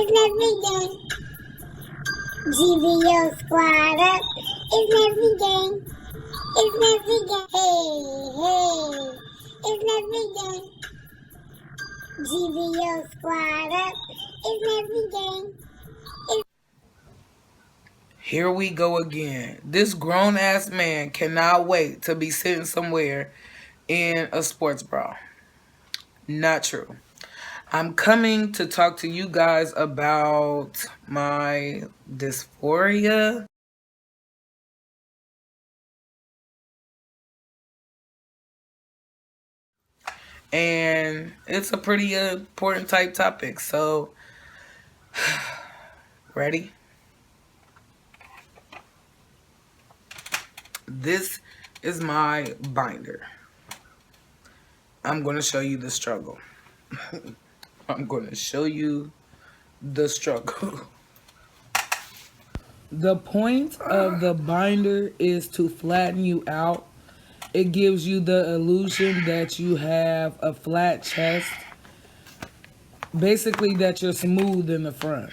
It's Nesby Gang. GVO squad up. It's Nesby Gang. It's Nesby Gang. Hey. It's Nesby Gang. GVO squad up. It's Nesby Gang. Here we go again. This grown ass man cannot wait to be sitting somewhere in a sports bra. Not true. I'm coming to talk to you guys about my dysphoria. And it's a pretty important type topic. So, ready? This is my binder. I'm going to show you the struggle. I'm going to show you the struggle. The point of the binder is to flatten you out. It gives you the illusion that you have a flat chest. Basically, that you're smooth in the front.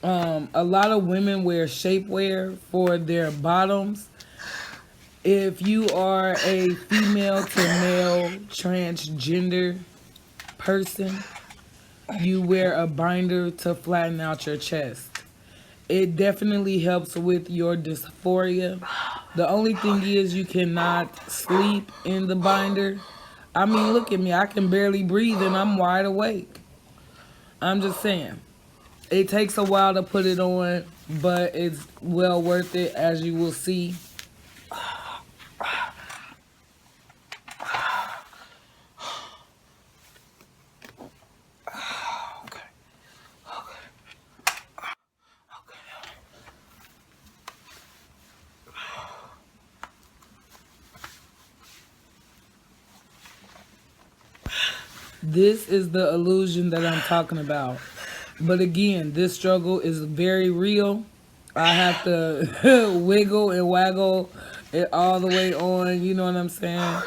A lot of women wear shapewear for their bottoms. If you are a female to male transgender person, you wear a binder to flatten out your chest. It definitely helps with your dysphoria. The only thing is you cannot sleep in the binder. I mean, look at me. I can barely breathe and I'm wide awake. I'm just saying. It takes a while to put it on, but it's well worth it, as you will see. This is the illusion that I'm talking about. But again, this struggle is very real. I have to wiggle and waggle it all the way on, you know what I'm saying?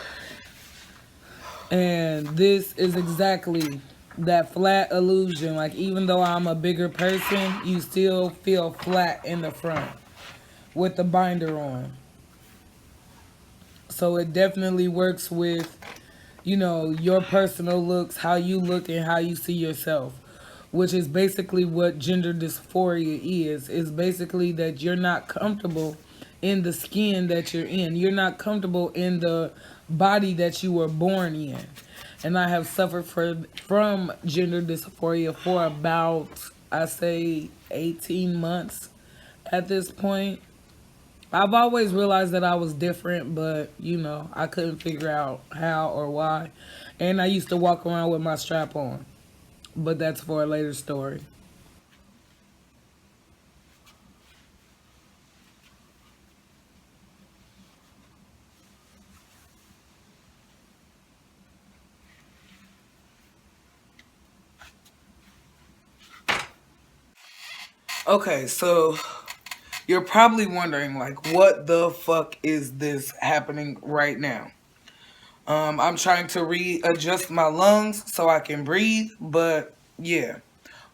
And this is exactly that flat illusion. Like, even though I'm a bigger person, you still feel flat in the front with the binder on. So it definitely works with, your personal looks, how you look and how you see yourself, which is basically what gender dysphoria is. It's basically that you're not comfortable in the skin that you're in. You're not comfortable in the body that you were born in. And I have suffered from gender dysphoria for about, I say, 18 months at this point. I've always realized that I was different, but I couldn't figure out how or why. And I used to walk around with my strap on, but that's for a later story. Okay, so you're probably wondering, like, what the fuck is this happening right now? I'm trying to readjust my lungs so I can breathe, but yeah.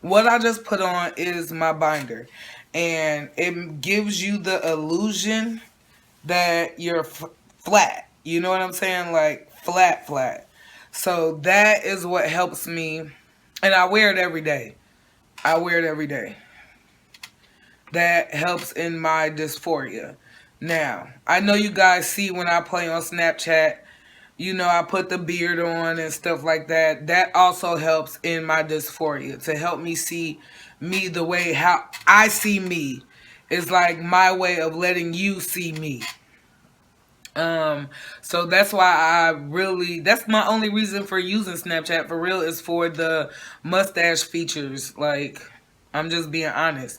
What I just put on is my binder, and it gives you the illusion that you're flat. You know what I'm saying? Like, flat, flat. So that is what helps me, and I wear it every day. I wear it every day. That helps in my dysphoria. Now, I know you guys see when I play on Snapchat, I put the beard on and stuff like that. That also helps in my dysphoria, to help me see me the way how I see me. Is like my way of letting you see me. So that's why that's my only reason for using Snapchat for real, is for the mustache features. Like, I'm just being honest.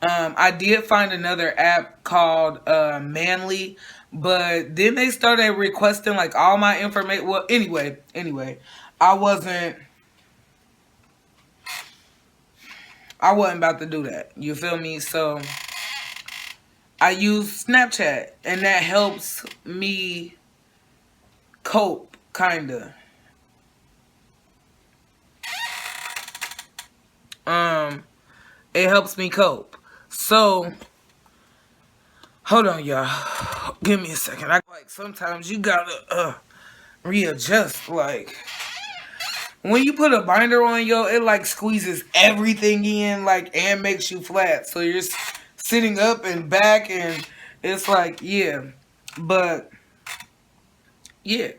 I did find another app called Manly, but then they started requesting like all my information. Well, anyway, I wasn't about to do that. You feel me? So I use Snapchat, and that helps me cope, kinda. It helps me cope. So, hold on, y'all. Give me a second. Like, sometimes you gotta readjust. Like, when you put a binder on, yo, it like squeezes everything in, like, and makes you flat. So you're sitting up and back, and it's like, yeah. But yeah,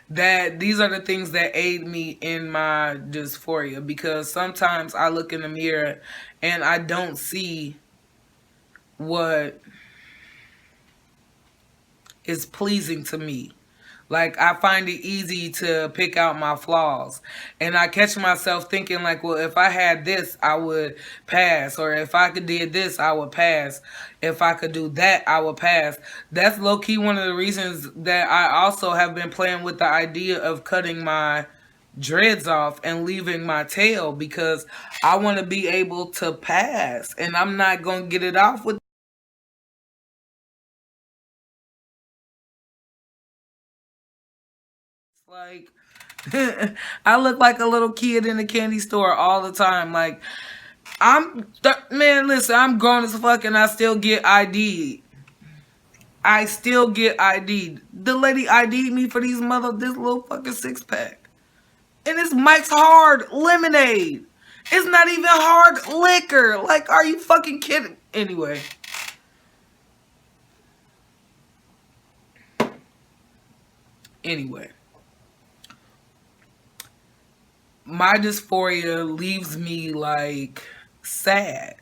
that these are the things that aid me in my dysphoria, because sometimes I look in the mirror and I don't see what is pleasing to me. Like, I find it easy to pick out my flaws. And I catch myself thinking like, well, if I had this, I would pass. Or if I could did this, I would pass. If I could do that, I would pass. That's low-key one of the reasons that I also have been playing with the idea of cutting my dreads off and leaving my tail, because I want to be able to pass. And I'm not going to get it off with like I look like a little kid in a candy store all the time. Like, man, listen, I'm grown as fuck and I still get ID'd. I still get ID'd. The lady ID'd me for this little fucking 6-pack. And it's Mike's Hard Lemonade. It's not even hard liquor. Like, are you fucking kidding? Anyway. My dysphoria leaves me like sad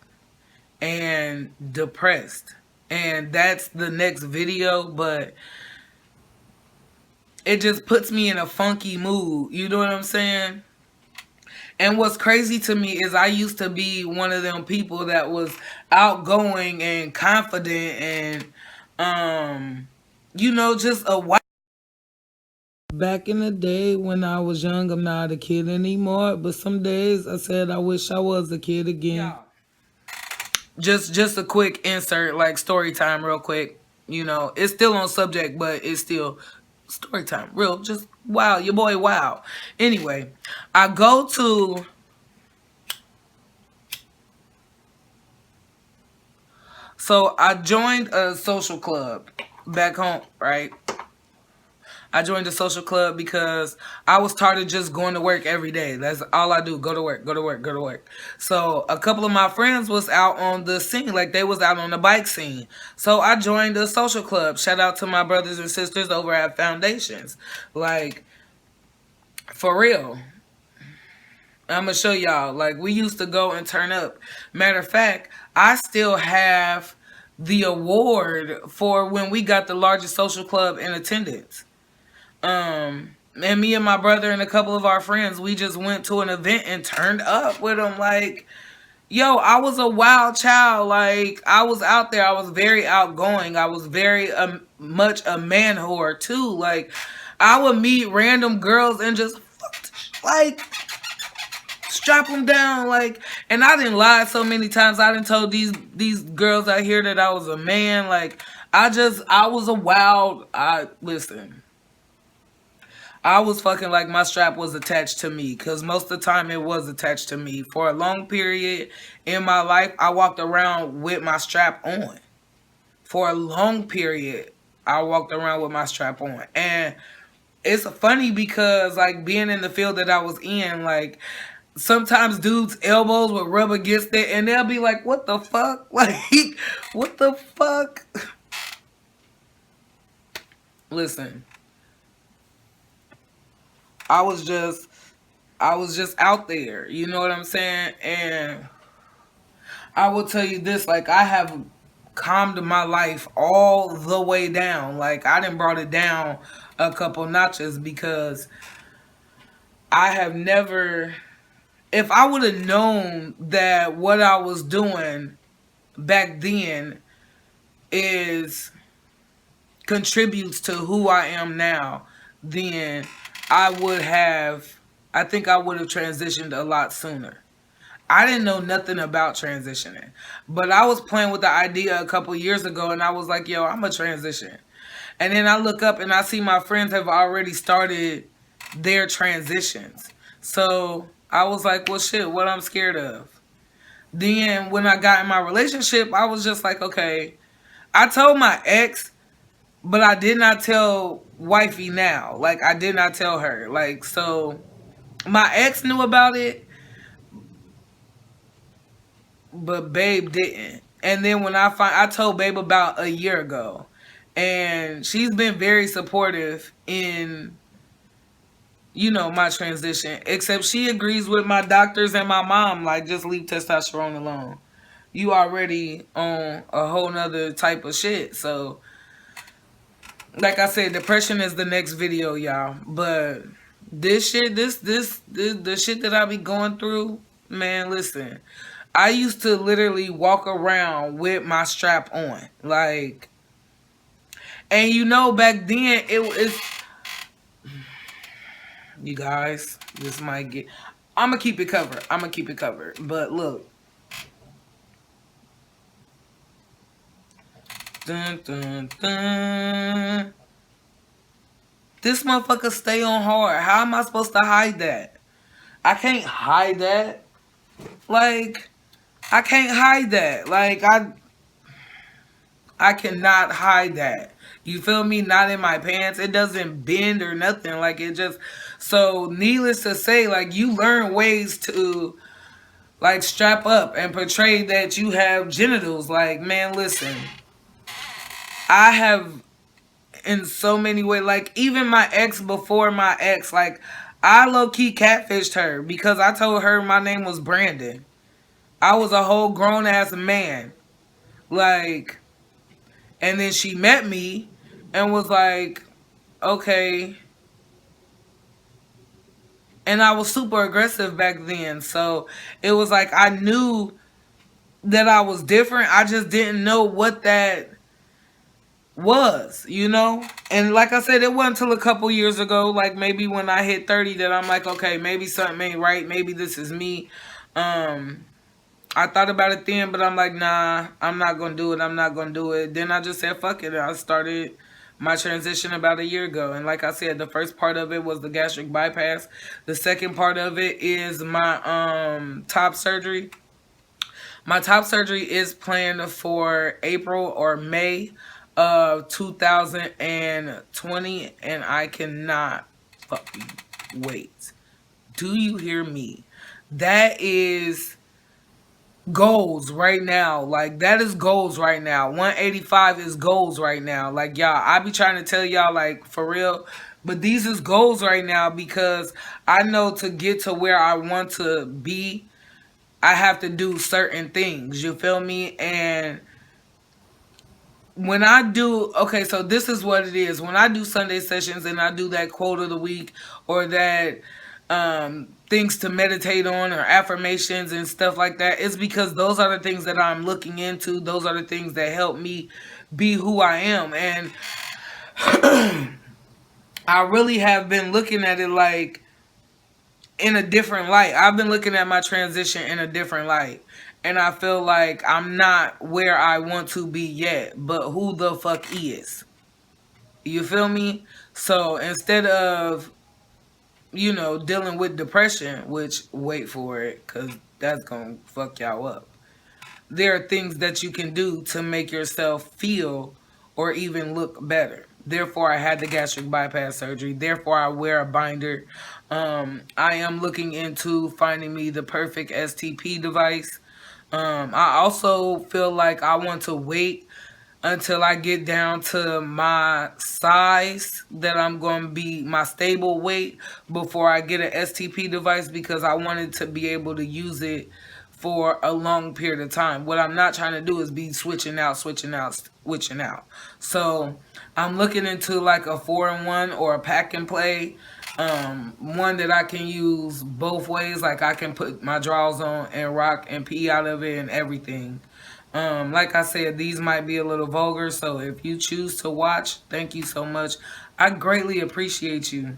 and depressed. And that's the next video, but it just puts me in a funky mood. You know what I'm saying? And what's crazy to me is I used to be one of them people that was outgoing and confident and, just a white. Back in the day when I was young, I'm not a kid anymore. But some days I said I wish I was a kid again. Yeah. Just a quick insert, like story time real quick. It's still on subject, but it's still story time. Real, just wow, your boy wow. Anyway, I go to so I joined a social club back home, right? I joined a social club because I was tired of just going to work every day. That's all I do. Go to work, go to work, go to work. So a couple of my friends was out on the scene. Like, they was out on the bike scene. So I joined a social club. Shout out to my brothers and sisters over at Foundations. Like, for real. I'm going to show y'all. Like, we used to go and turn up. Matter of fact, I still have the award for when we got the largest social club in attendance. And me and my brother and a couple of our friends, we just went to an event and turned up with them. Like, yo, I was a wild child. Like, I was out there. I was very outgoing. I was very much a man whore too. Like, I would meet random girls and just like strap them down. Like, and I didn't lie so many times. I didn't told these girls out here that I was a man. Like, I was a wild. Listen. I was fucking like my strap was attached to me, because most of the time it was attached to me. For a long period in my life, I walked around with my strap on. For a long period, I walked around with my strap on. And it's funny because, like, being in the field that I was in, like, sometimes dudes' elbows would rub against it and they'll be like, what the fuck? Like, what the fuck? Listen. I was just out there, you know what I'm saying? And I will tell you this, like, I have calmed my life all the way down. Like, I done brought it down a couple notches, because I have never, if I would have known that what I was doing back then contributes to who I am now, then I think I would have transitioned a lot sooner. I didn't know nothing about transitioning, but I was playing with the idea a couple years ago, and I was like, yo, I'm a transition. And then I look up and I see my friends have already started their transitions. So I was like, well, shit, what I'm scared of? Then when I got in my relationship, I was just like, okay. I told my ex, but I did not tell wifey now. Like I did not tell her. Like so my ex knew about it, but babe didn't. And then when I told babe about a year ago. And she's been very supportive in my transition. Except she agrees with my doctors and my mom, like just leave testosterone alone. You already on a whole nother type of shit. So like I said, depression is the next video, y'all. But this shit, this the shit that I be going through, man, listen. I used to literally walk around with my strap on. Like, and back then it was, you guys, this might get, I'm gonna keep it covered. I'm gonna keep it covered. But look. Dun, dun, dun. This motherfucker stay on hard. How am I supposed to hide that? I can't hide that. Like, I can't hide that. Like, I cannot hide that. You feel me? Not in my pants. It doesn't bend or nothing. Like, it just... So, needless to say, like, you learn ways to, like, strap up and portray that you have genitals. Like, man, listen. I have, in so many ways, like, even my ex before my ex, like, I low-key catfished her because I told her my name was Brandon. I was a whole grown-ass man. Like... And then she met me and was like, okay. And I was super aggressive back then. So it was like I knew that I was different. I just didn't know what that was. And like I said, it wasn't until a couple years ago, like maybe when I hit 30, that I'm like, okay, maybe something ain't right. Maybe this is me. I thought about it then, but I'm like, nah, I'm not going to do it. I'm not going to do it. Then I just said, fuck it. I started my transition about a year ago. And like I said, the first part of it was the gastric bypass. The second part of it is my top surgery. My top surgery is planned for April or May of 2020. And I cannot fucking wait. Do you hear me? That is... goals right now. Like, that is goals right now. 185 is goals right now. Like, y'all, I be trying to tell y'all, like, for real, but these is goals right now because I know to get to where I want to be, I have to do certain things. You feel me? And when I do, okay, so this is what it is. When I do Sunday sessions and I do that quote of the week or that things to meditate on or affirmations and stuff like that, it's because those are the things that I'm looking into. Those are the things that help me be who I am. And I really have been looking at it like in a different light. I've been looking at my transition in a different light. And I feel like I'm not where I want to be yet, but who the fuck is? You feel me? So instead of, dealing with depression, which, wait for it, because that's going to fuck y'all up. There are things that you can do to make yourself feel or even look better. Therefore, I had the gastric bypass surgery. Therefore, I wear a binder. I am looking into finding me the perfect STP device. I also feel like I want to wait until I get down to my size that I'm going to be my stable weight before I get an STP device, because I wanted to be able to use it for a long period of time. What I'm not trying to do is be switching out. So I'm looking into like a 4-in-1 or a pack and play. One that I can use both ways. Like I can put my drawers on and rock and pee out of it and everything. Like I said, these might be a little vulgar. So if you choose to watch, thank you so much. I greatly appreciate you.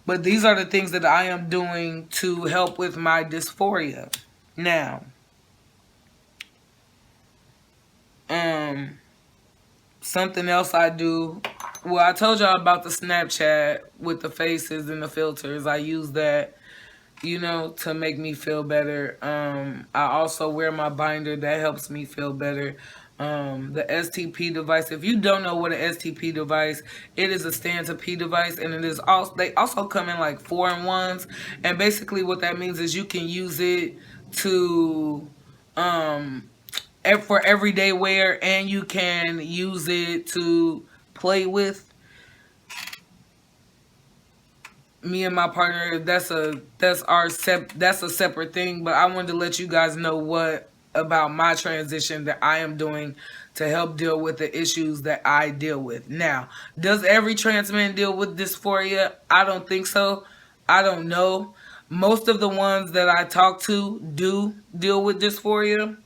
But these are the things that I am doing to help with my dysphoria. Now, something else I do. Well, I told y'all about the Snapchat with the faces and the filters. I use that, to make me feel better. I also wear my binder that helps me feel better. The STP device. If you don't know what an STP device, it is a stand to P device, and it is also they also come in like 4-in-1s. And basically, what that means is you can use it to um for everyday wear, and you can use it to play with. Me and my partner, that's a separate thing, but I wanted to let you guys know what about my transition that I am doing to help deal with the issues that I deal with. Now, does every trans man deal with dysphoria? I don't think so. I don't know. Most of the ones that I talk to do deal with dysphoria,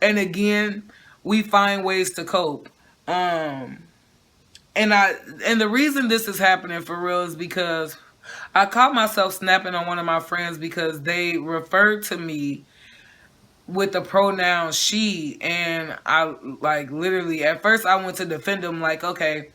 and again, we find ways to cope. Um and I and the reason this is happening for real is because I caught myself snapping on one of my friends because they referred to me with the pronoun she, and I like literally at first I went to defend them like, okay,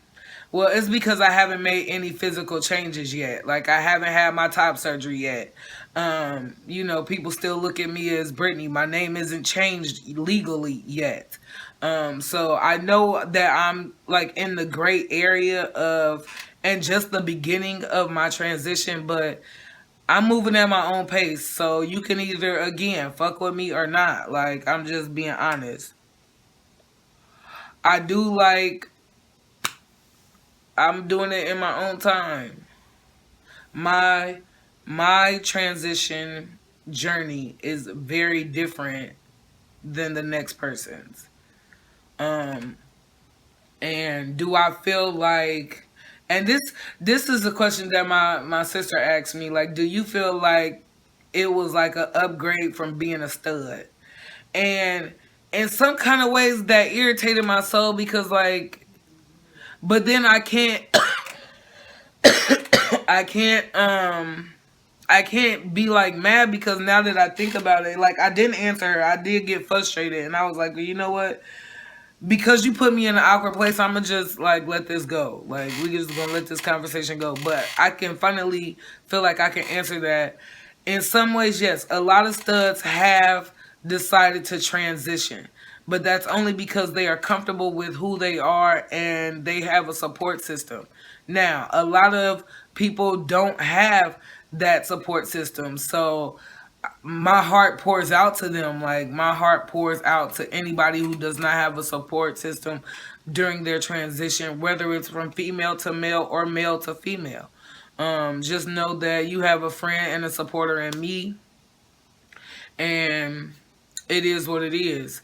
well, it's because I haven't made any physical changes yet. Like, I haven't had my top surgery yet. People still look at me as Brittany. My name isn't changed legally yet. So I know that I'm like in the gray area of and just the beginning of my transition, but I'm moving at my own pace. So you can either again fuck with me or not. Like, I'm just being honest. I do like I'm doing it in my own time. My my transition journey is very different than the next person's. Um and do I feel like and this is a question that my sister asked me, like, do you feel like it was like an upgrade from being a stud? And in some kind of ways that irritated my soul because like but then I can't I can't be like mad because now that I think about it, like I didn't answer her. I did get frustrated and I was like, well, you know what? Because you put me in an awkward place, I'm gonna just like let this go. Like, we just gonna let this conversation go. But I can finally feel like I can answer that. In some ways, yes, a lot of studs have decided to transition, but that's only because they are comfortable with who they are and they have a support system. Now, a lot of people don't have that support system, so my heart pours out to them. Like, my heart pours out to anybody who does not have a support system during their transition, whether it's from female to male or male to female. Just know that you have a friend and a supporter in me, and it is what it is.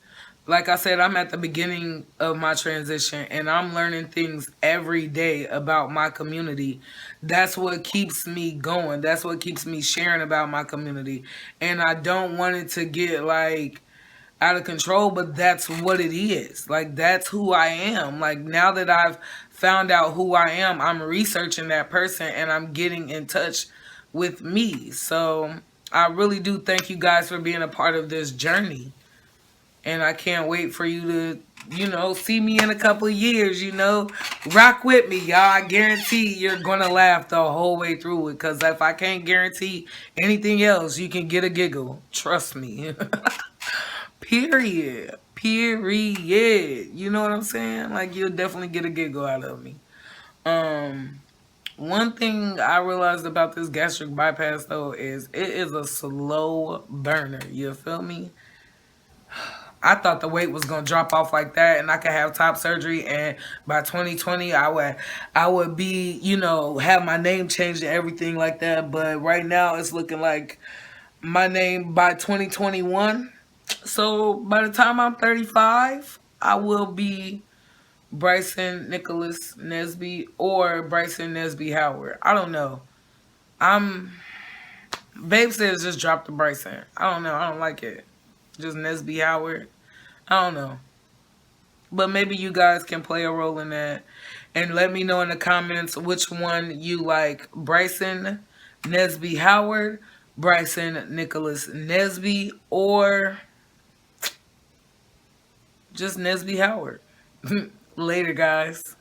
Like I said, I'm at the beginning of my transition and I'm learning things every day about my community. That's what keeps me going. That's what keeps me sharing about my community. And I don't want it to get like out of control, but that's what it is. Like, that's who I am. Like, now that I've found out who I am, I'm researching that person and I'm getting in touch with me. So I really do thank you guys for being a part of this journey. And I can't wait for you to, see me in a couple of years, Rock with me, y'all. I guarantee you're going to laugh the whole way through it. Because if I can't guarantee anything else, you can get a giggle. Trust me. Period. Period. You know what I'm saying? Like, you'll definitely get a giggle out of me. One thing I realized about this gastric bypass, though, is it is a slow burner. You feel me? I thought the weight was gonna drop off like that, and I could have top surgery, and by 2020, I would be, have my name changed and everything like that. But right now, it's looking like my name by 2021. So by the time I'm 35, I will be Bryson Nicholas Nesby or Bryson Nesby Howard. I don't know. I'm Babe says just drop the Bryson. I don't know. I don't like it. Just Nesby Howard. I don't know. But maybe you guys can play a role in that. And let me know in the comments which one you like. Bryson Nesby Howard, Bryson Nicholas Nesby, or just Nesby Howard. Later, guys.